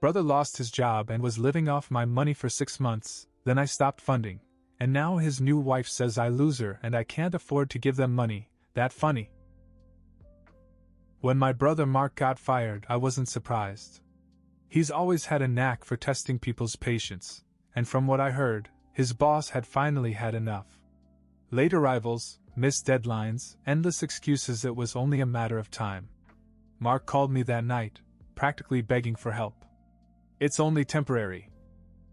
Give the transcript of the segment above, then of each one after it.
Brother lost his job and was living off my money for 6 months, then I stopped funding, and now his new wife says I lose her and I can't afford to give them money. That funny. When my brother Mark got fired, I wasn't surprised. He's always had a knack for testing people's patience, and from what I heard, his boss had finally had enough. Late arrivals, missed deadlines, endless excuses. It was only a matter of time. Mark called me that night, practically begging for help. "It's only temporary,"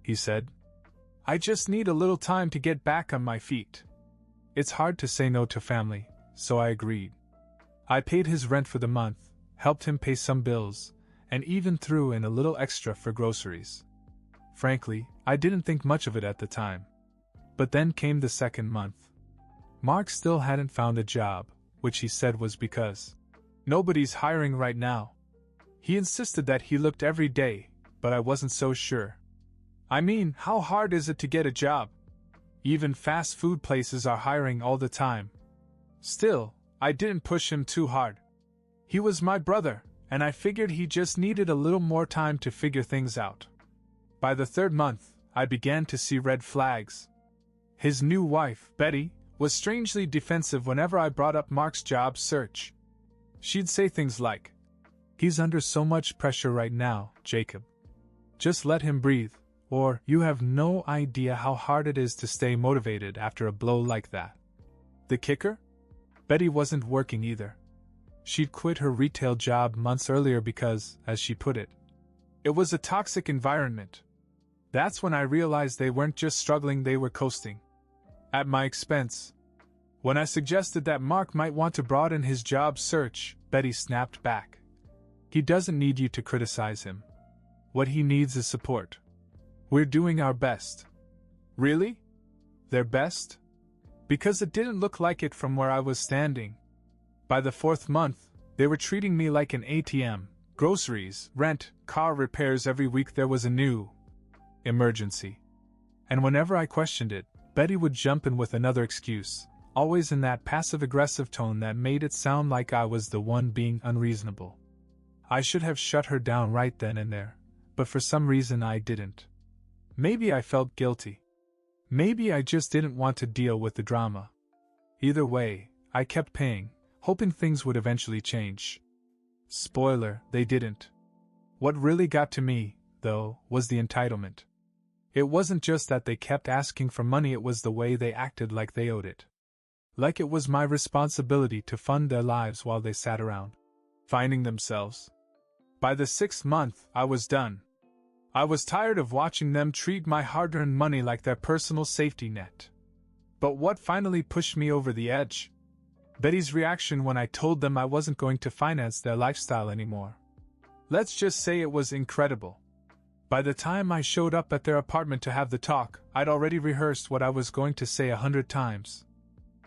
he said. "I just need a little time to get back on my feet." It's hard to say no to family, so I agreed. I paid his rent for the month, helped him pay some bills, and even threw in a little extra for groceries. Frankly, I didn't think much of it at the time. But then came the second month. Mark still hadn't found a job, which he said was because nobody's hiring right now. He insisted that he looked every day, but I wasn't so sure. I mean, how hard is it to get a job? Even fast food places are hiring all the time. Still, I didn't push him too hard. He was my brother, and I figured he just needed a little more time to figure things out. By the third month, I began to see red flags. His new wife, Betty, was strangely defensive whenever I brought up Mark's job search. She'd say things like, "He's under so much pressure right now, Jacob. Just let him breathe," or "You have no idea how hard it is to stay motivated after a blow like that." The kicker? Betty wasn't working either. She'd quit her retail job months earlier because, as she put it, it was a toxic environment. That's when I realized they weren't just struggling, they were coasting. At my expense. When I suggested that Mark might want to broaden his job search, Betty snapped back. "He doesn't need you to criticize him. What he needs is support. We're doing our best." Really? Their best? Because it didn't look like it from where I was standing. By the fourth month, they were treating me like an ATM. Groceries, rent, car repairs. Every week there was a new emergency. And whenever I questioned it, Betty would jump in with another excuse, always in that passive-aggressive tone that made it sound like I was the one being unreasonable. I should have shut her down right then and there, but for some reason I didn't. Maybe I felt guilty. Maybe I just didn't want to deal with the drama. Either way, I kept paying, hoping things would eventually change. Spoiler, they didn't. What really got to me, though, was the entitlement. It wasn't just that they kept asking for money, it was the way they acted like they owed it. Like it was my responsibility to fund their lives while they sat around, finding themselves. By the 6th month, I was done. I was tired of watching them treat my hard-earned money like their personal safety net. But what finally pushed me over the edge? Betty's reaction when I told them I wasn't going to finance their lifestyle anymore. Let's just say it was incredible. By the time I showed up at their apartment to have the talk, I'd already rehearsed what I was going to say 100 times.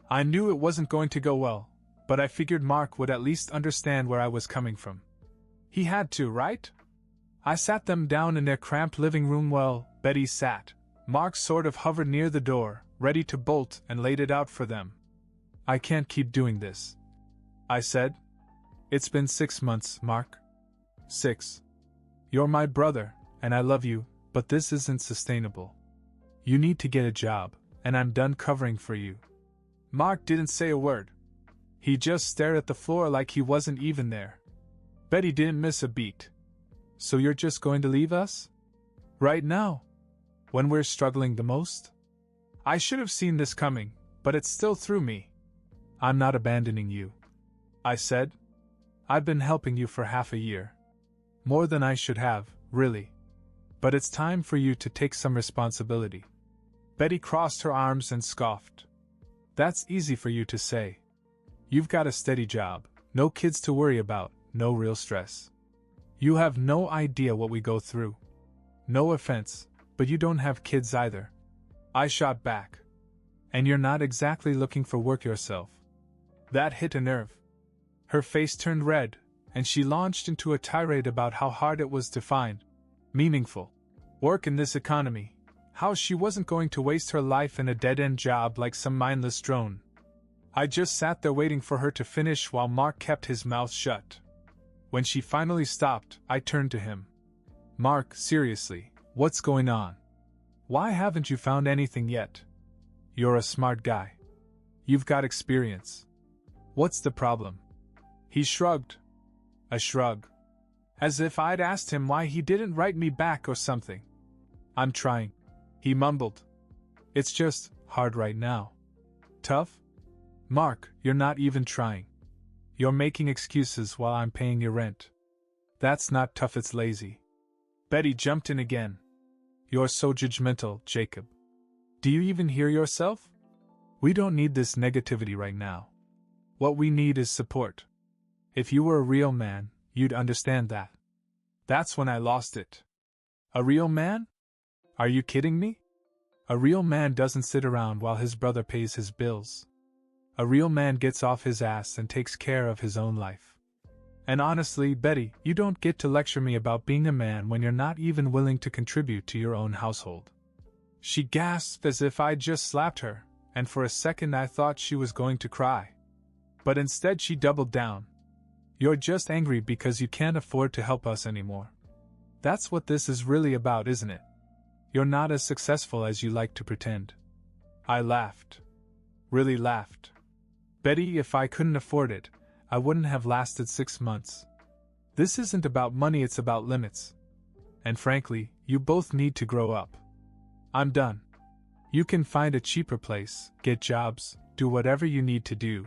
I knew it wasn't going to go well, but I figured Mark would at least understand where I was coming from. He had to, right? I sat them down in their cramped living room. Well, Betty sat. Mark sort of hovered near the door, ready to bolt, and laid it out for them. "I can't keep doing this," I said. "It's been 6 months, Mark. 6. You're my brother, and I love you, but this isn't sustainable. You need to get a job, and I'm done covering for you." Mark didn't say a word. He just stared at the floor like he wasn't even there. Betty didn't miss a beat. "So you're just going to leave us? Right now? When we're struggling the most?" I should have seen this coming, but it still threw me. "I'm not abandoning you," I said. "I've been helping you for half a year. More than I should have, really. But it's time for you to take some responsibility." Betty crossed her arms and scoffed. "That's easy for you to say. You've got a steady job, no kids to worry about, no real stress. You have no idea what we go through. No offense, but you don't have kids either." I shot back. "And you're not exactly looking for work yourself." That hit a nerve. Her face turned red, and she launched into a tirade about how hard it was to find meaningful work in this economy, how she wasn't going to waste her life in a dead-end job like some mindless drone. I just sat there waiting for her to finish while Mark kept his mouth shut. When she finally stopped, I turned to him. Mark, seriously, what's going on? Why haven't you found anything yet? You're a smart guy. You've got experience. What's the problem? He shrugged. A shrug. As if I'd asked him why he didn't write me back or something. I'm trying, he mumbled. It's just hard right now. Tough? Mark, you're not even trying. You're making excuses while I'm paying your rent. That's not tough, it's lazy. Betty jumped in again. You're so judgmental, Jacob. Do you even hear yourself? We don't need this negativity right now. What we need is support. If you were a real man, you'd understand that. That's when I lost it. A real man? Are you kidding me? A real man doesn't sit around while his brother pays his bills. A real man gets off his ass and takes care of his own life. And honestly, Betty, you don't get to lecture me about being a man when you're not even willing to contribute to your own household. She gasped as if I'd just slapped her, and for a second I thought she was going to cry. But instead she doubled down. You're just angry because you can't afford to help us anymore. That's what this is really about, isn't it? You're not as successful as you like to pretend. I laughed. Really laughed. Betty, if I couldn't afford it, I wouldn't have lasted 6 months. This isn't about money, it's about limits. And frankly, you both need to grow up. I'm done. You can find a cheaper place, get jobs, do whatever you need to do.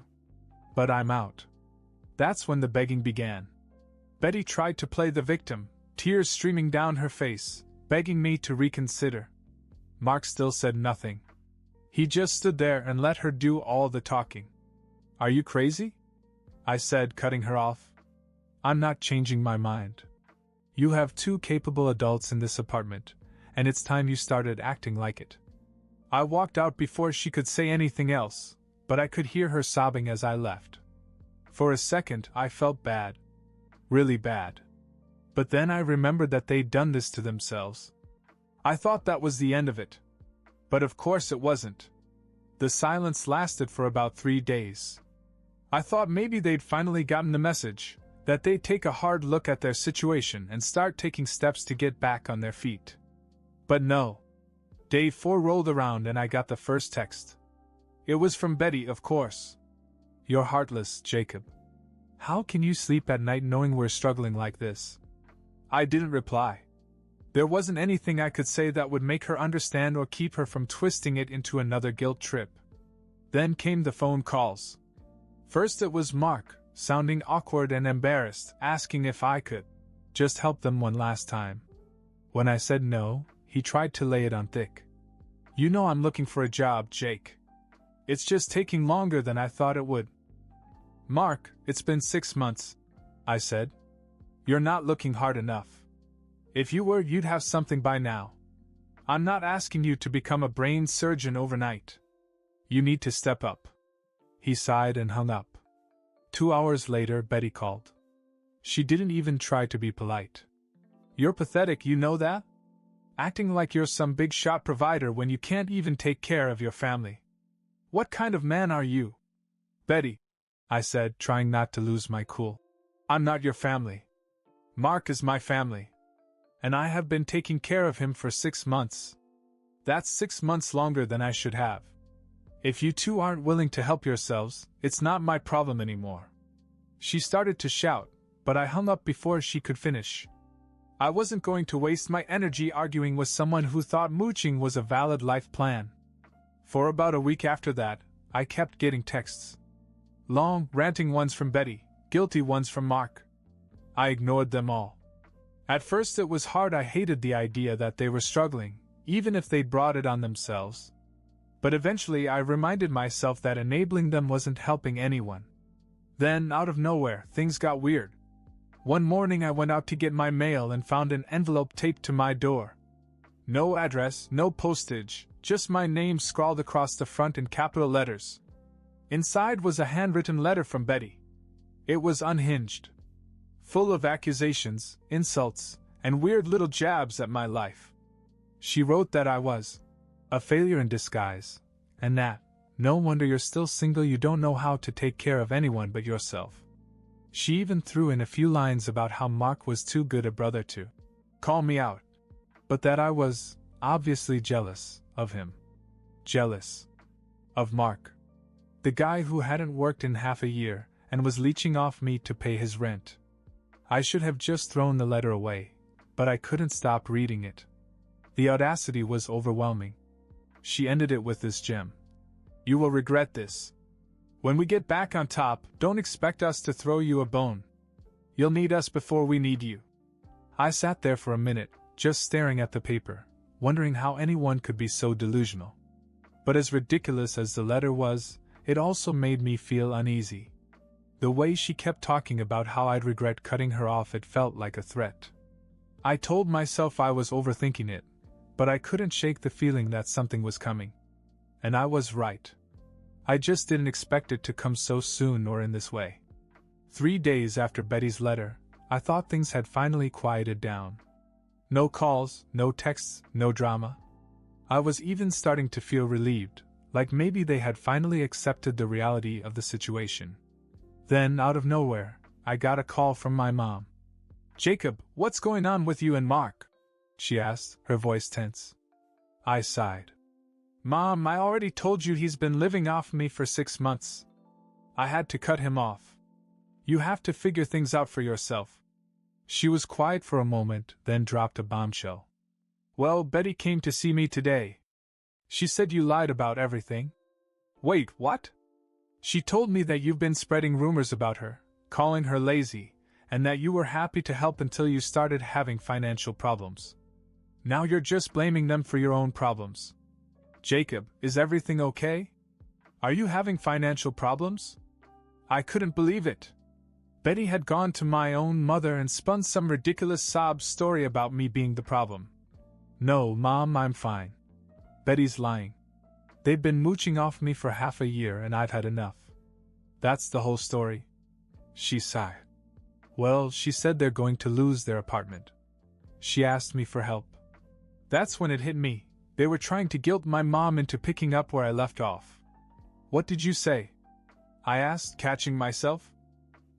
But I'm out. That's when the begging began. Betty tried to play the victim, tears streaming down her face, begging me to reconsider. Mark still said nothing. He just stood there and let her do all the talking. Are you crazy? I said, cutting her off. I'm not changing my mind. You have 2 capable adults in this apartment, and it's time you started acting like it. I walked out before she could say anything else, but I could hear her sobbing as I left. For a second, I felt bad. Really bad. But then I remembered that they'd done this to themselves. I thought that was the end of it. But of course it wasn't. The silence lasted for about 3 days. I thought maybe they'd finally gotten the message, that they'd take a hard look at their situation and start taking steps to get back on their feet. But no. Day 4 rolled around and I got the first text. It was from Betty, of course. You're heartless, Jacob. How can you sleep at night knowing we're struggling like this? I didn't reply. There wasn't anything I could say that would make her understand or keep her from twisting it into another guilt trip. Then came the phone calls. First it was Mark, sounding awkward and embarrassed, asking if I could just help them one last time. When I said no, he tried to lay it on thick. You know I'm looking for a job, Jake. It's just taking longer than I thought it would. Mark, it's been 6 months, I said. You're not looking hard enough. If you were, you'd have something by now. I'm not asking you to become a brain surgeon overnight. You need to step up. He sighed and hung up. 2 hours later, Betty called. She didn't even try to be polite. You're pathetic, you know that? Acting like you're some big shot provider when you can't even take care of your family. What kind of man are you? Betty, I said, trying not to lose my cool. I'm not your family. Mark is my family. And I have been taking care of him for 6 months. That's 6 months longer than I should have. If you two aren't willing to help yourselves, it's not my problem anymore. She started to shout, but I hung up before she could finish. I wasn't going to waste my energy arguing with someone who thought mooching was a valid life plan. For about a week after that, I kept getting texts. Long, ranting ones from Betty, guilty ones from Mark. I ignored them all. At first it was hard. I hated the idea that they were struggling, even if they'd brought it on themselves. But eventually I reminded myself that enabling them wasn't helping anyone. Then, out of nowhere, things got weird. One morning I went out to get my mail and found an envelope taped to my door. No address, no postage, just my name scrawled across the front in capital letters. Inside was a handwritten letter from Betty. It was unhinged. Full of accusations, insults, and weird little jabs at my life. She wrote that I was a failure in disguise, and that, no wonder you're still single, you don't know how to take care of anyone but yourself. She even threw in a few lines about how Mark was too good a brother to call me out. But that I was, obviously, jealous of him. Jealous of Mark. The guy who hadn't worked in half a year and was leeching off me to pay his rent. I should have just thrown the letter away, but I couldn't stop reading it. The audacity was overwhelming. She ended it with this gem. You will regret this. When we get back on top, don't expect us to throw you a bone. You'll need us before we need you. I sat there for a minute, just staring at the paper, wondering how anyone could be so delusional. But as ridiculous as the letter was, it also made me feel uneasy. The way she kept talking about how I'd regret cutting her off, it felt like a threat. I told myself I was overthinking it, but I couldn't shake the feeling that something was coming. And I was right. I just didn't expect it to come so soon or in this way. 3 days after Betty's letter, I thought things had finally quieted down. No calls, no texts, no drama. I was even starting to feel relieved, like maybe they had finally accepted the reality of the situation. Then, out of nowhere, I got a call from my mom. "Jacob, what's going on with you and Mark?" she asked, her voice tense. I sighed. "Mom, I already told you he's been living off me for 6 months. I had to cut him off. You have to figure things out for yourself." She was quiet for a moment, then dropped a bombshell. "Well, Betty came to see me today. She said you lied about everything." "Wait, what?" "She told me that you've been spreading rumors about her, calling her lazy, and that you were happy to help until you started having financial problems. Now you're just blaming them for your own problems. Jacob, is everything okay? Are you having financial problems?" I couldn't believe it. Betty had gone to my own mother and spun some ridiculous sob story about me being the problem. "No, Mom, I'm fine. Betty's lying. They've been mooching off me for half a year and I've had enough. That's the whole story." She sighed. "Well, she said they're going to lose their apartment. She asked me for help. That's when it hit me. They were trying to guilt my mom into picking up where I left off." "What did you say?" I asked, catching myself.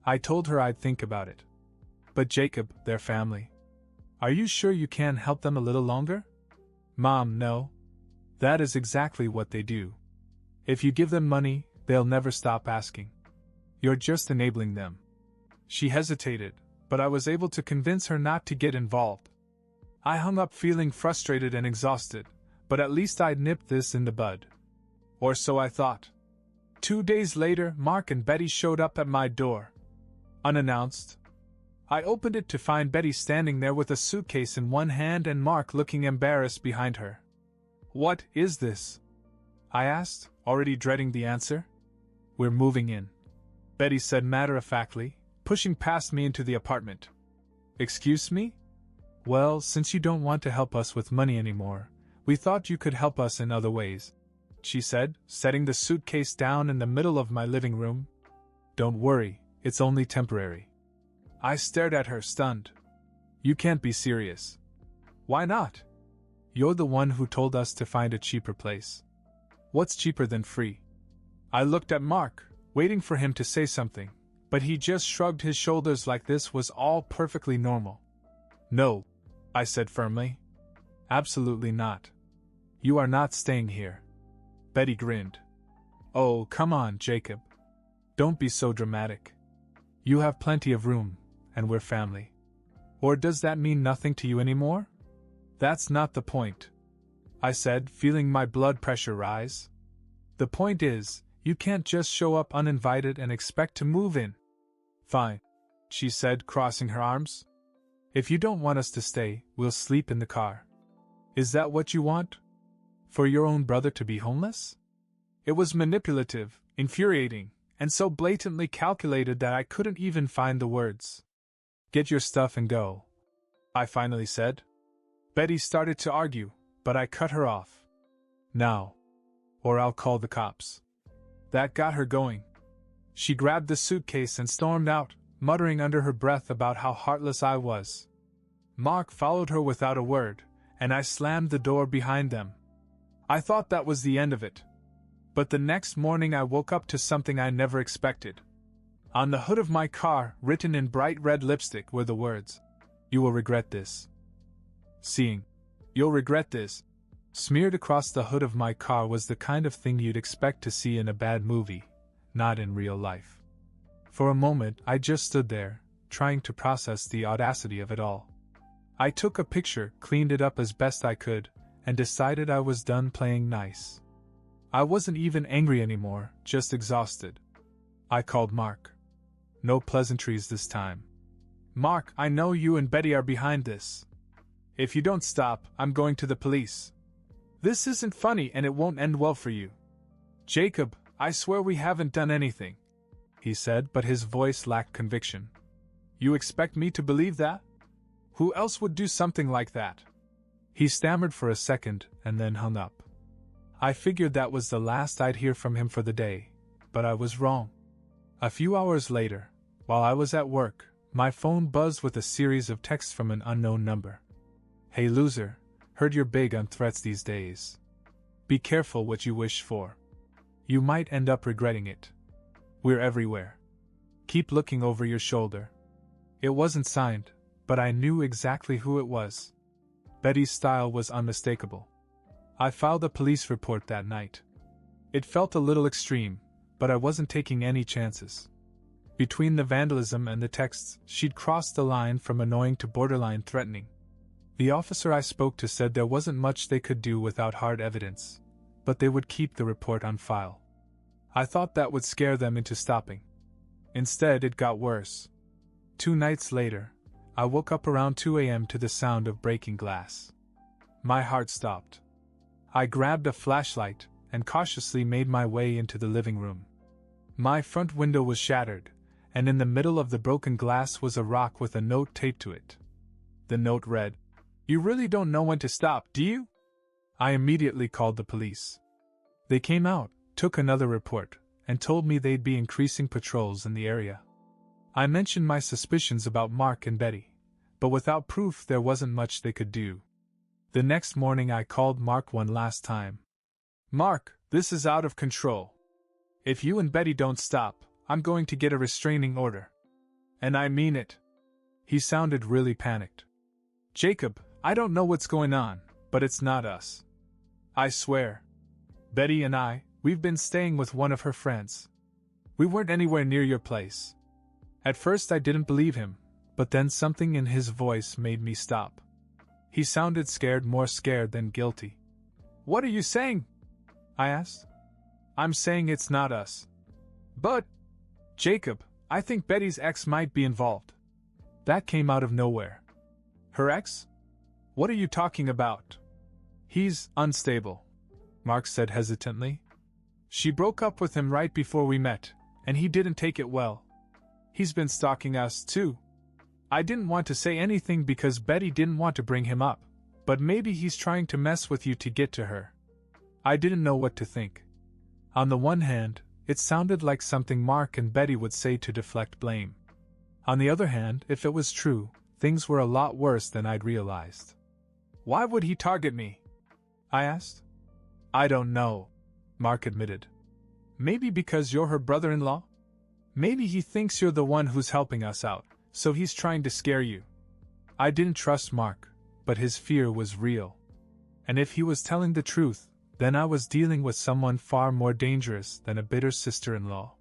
I told her I'd think about it. "But Jacob, their family. Are you sure you can't help them a little longer?" "Mom, no. That is exactly what they do. If you give them money, they'll never stop asking. You're just enabling them." She hesitated, but I was able to convince her not to get involved. I hung up feeling frustrated and exhausted, but at least I'd nipped this in the bud. Or so I thought. 2 days later, Mark and Betty showed up at my door. Unannounced. I opened it to find Betty standing there with a suitcase in one hand and Mark looking embarrassed behind her. "What is this?" I asked, already dreading the answer. "We're moving in," Betty said matter-of-factly, pushing past me into the apartment. "Excuse me? Well, since you don't want to help us with money anymore, we thought you could help us in other ways," she said, setting the suitcase down in the middle of my living room. "Don't worry, it's only temporary." I stared at her, stunned. "You can't be serious." "Why not? You're the one who told us to find a cheaper place. What's cheaper than free?" I looked at Mark, waiting for him to say something, but he just shrugged his shoulders like this was all perfectly normal. "No," I said firmly. "Absolutely not. You are not staying here." Betty grinned. "Oh, come on, Jacob. Don't be so dramatic. You have plenty of room, and we're family. Or does that mean nothing to you anymore?" "That's not the point," I said, feeling my blood pressure rise. "The point is, you can't just show up uninvited and expect to move in." "Fine," she said, crossing her arms. "If you don't want us to stay, we'll sleep in the car." "Is that what you want? For your own brother to be homeless?" It was manipulative, infuriating, and so blatantly calculated that I couldn't even find the words. "Get your stuff and go," I finally said. Betty started to argue, but I cut her off. "Now, or I'll call the cops." That got her going. She grabbed the suitcase and stormed out, muttering under her breath about how heartless I was. Mark followed her without a word, and I slammed the door behind them. I thought that was the end of it. But the next morning I woke up to something I never expected. On the hood of my car, written in bright red lipstick, were the words, "You will regret this." seeing. You'll regret this. Smeared across the hood of my car was the kind of thing you'd expect to see in a bad movie, not in real life. For a moment, I just stood there, trying to process the audacity of it all. I took a picture, cleaned it up as best I could, and decided I was done playing nice. I wasn't even angry anymore, just exhausted. I called Mark. No pleasantries this time. Mark, I know you and Betty are behind this. If you don't stop, I'm going to the police. This isn't funny and it won't end well for you. Jacob, I swear we haven't done anything, he said, but his voice lacked conviction. You expect me to believe that? Who else would do something like that? He stammered for a second and then hung up. I figured that was the last I'd hear from him for the day, but I was wrong. A few hours later, while I was at work, my phone buzzed with a series of texts from an unknown number. Hey loser, heard you're big on threats these days. Be careful what you wish for. You might end up regretting it. We're everywhere. Keep looking over your shoulder. It wasn't signed, but I knew exactly who it was. Betty's style was unmistakable. I filed a police report that night. It felt a little extreme, but I wasn't taking any chances. Between the vandalism and the texts, she'd crossed the line from annoying to borderline threatening. The officer I spoke to said there wasn't much they could do without hard evidence, but they would keep the report on file. I thought that would scare them into stopping. Instead, it got worse. 2 nights later, I woke up around 2 a.m. to the sound of breaking glass. My heart stopped. I grabbed a flashlight and cautiously made my way into the living room. My front window was shattered, and in the middle of the broken glass was a rock with a note taped to it. The note read, "You really don't know when to stop, do you?" I immediately called the police. They came out, took another report, and told me they'd be increasing patrols in the area. I mentioned my suspicions about Mark and Betty, but without proof there wasn't much they could do. The next morning I called Mark one last time. "Mark, this is out of control. If you and Betty don't stop, I'm going to get a restraining order. And I mean it." He sounded really panicked. "Jacob, I don't know what's going on, but it's not us. I swear. Betty and we've been staying with one of her friends. We weren't anywhere near your place." At first I didn't believe him, but then something in his voice made me stop. He sounded scared, more scared than guilty. "What are you saying?" I asked. "I'm saying it's not us." "But, Jacob, I think Betty's ex might be involved." That came out of nowhere. "Her ex? What are you talking about?" "He's unstable," Mark said hesitantly. "She broke up with him right before we met, and he didn't take it well. He's been stalking us, too. I didn't want to say anything because Betty didn't want to bring him up, but maybe he's trying to mess with you to get to her." I didn't know what to think. On the one hand, it sounded like something Mark and Betty would say to deflect blame. On the other hand, if it was true, things were a lot worse than I'd realized. "Why would he target me?" I asked. "I don't know," Mark admitted. "Maybe because you're her brother-in-law? Maybe he thinks you're the one who's helping us out, so he's trying to scare you." I didn't trust Mark, but his fear was real. And if he was telling the truth, then I was dealing with someone far more dangerous than a bitter sister-in-law.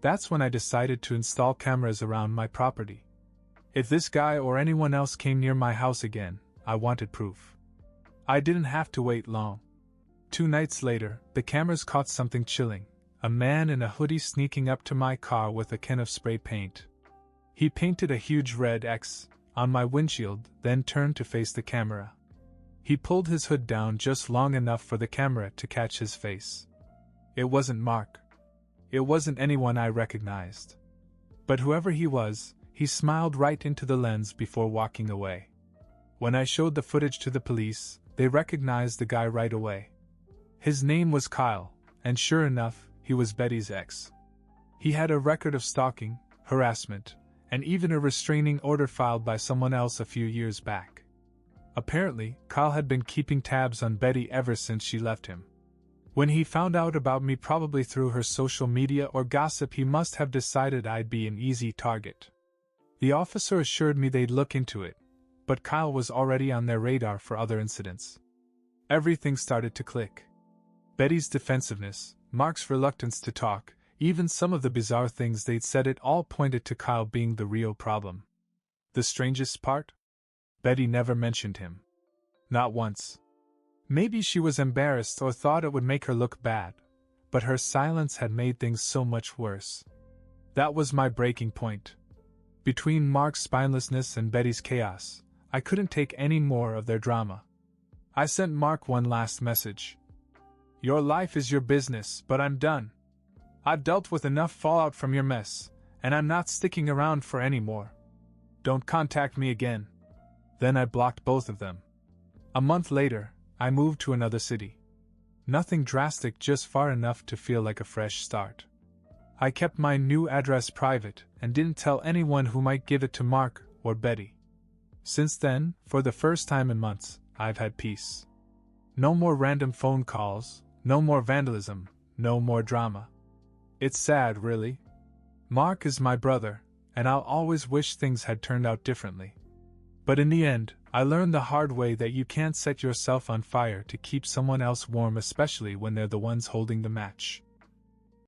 That's when I decided to install cameras around my property. If this guy or anyone else came near my house again, I wanted proof. I didn't have to wait long. 2 nights later, the cameras caught something chilling: a man in a hoodie sneaking up to my car with a can of spray paint. He painted a huge red X on my windshield, then turned to face the camera. He pulled his hood down just long enough for the camera to catch his face. It wasn't Mark. It wasn't anyone I recognized. But whoever he was, he smiled right into the lens before walking away. When I showed the footage to the police, they recognized the guy right away. His name was Kyle, and sure enough, he was Betty's ex. He had a record of stalking, harassment, and even a restraining order filed by someone else a few years back. Apparently, Kyle had been keeping tabs on Betty ever since she left him. When he found out about me, probably through her social media or gossip, he must have decided I'd be an easy target. The officer assured me they'd look into it, but Kyle was already on their radar for other incidents. Everything started to click. Betty's defensiveness, Mark's reluctance to talk, even some of the bizarre things they'd said, it all pointed to Kyle being the real problem. The strangest part? Betty never mentioned him. Not once. Maybe she was embarrassed or thought it would make her look bad, but her silence had made things so much worse. That was my breaking point. Between Mark's spinelessness and Betty's chaos, I couldn't take any more of their drama. I sent Mark one last message. Your life is your business, but I'm done. I've dealt with enough fallout from your mess, and I'm not sticking around for any more. Don't contact me again. Then I blocked both of them. A month later, I moved to another city. Nothing drastic, just far enough to feel like a fresh start. I kept my new address private and didn't tell anyone who might give it to Mark or Betty. Since then, for the first time in months, I've had peace. No more random phone calls, no more vandalism, no more drama. It's sad, really. Mark is my brother, and I'll always wish things had turned out differently. But in the end, I learned the hard way that you can't set yourself on fire to keep someone else warm, especially when they're the ones holding the match.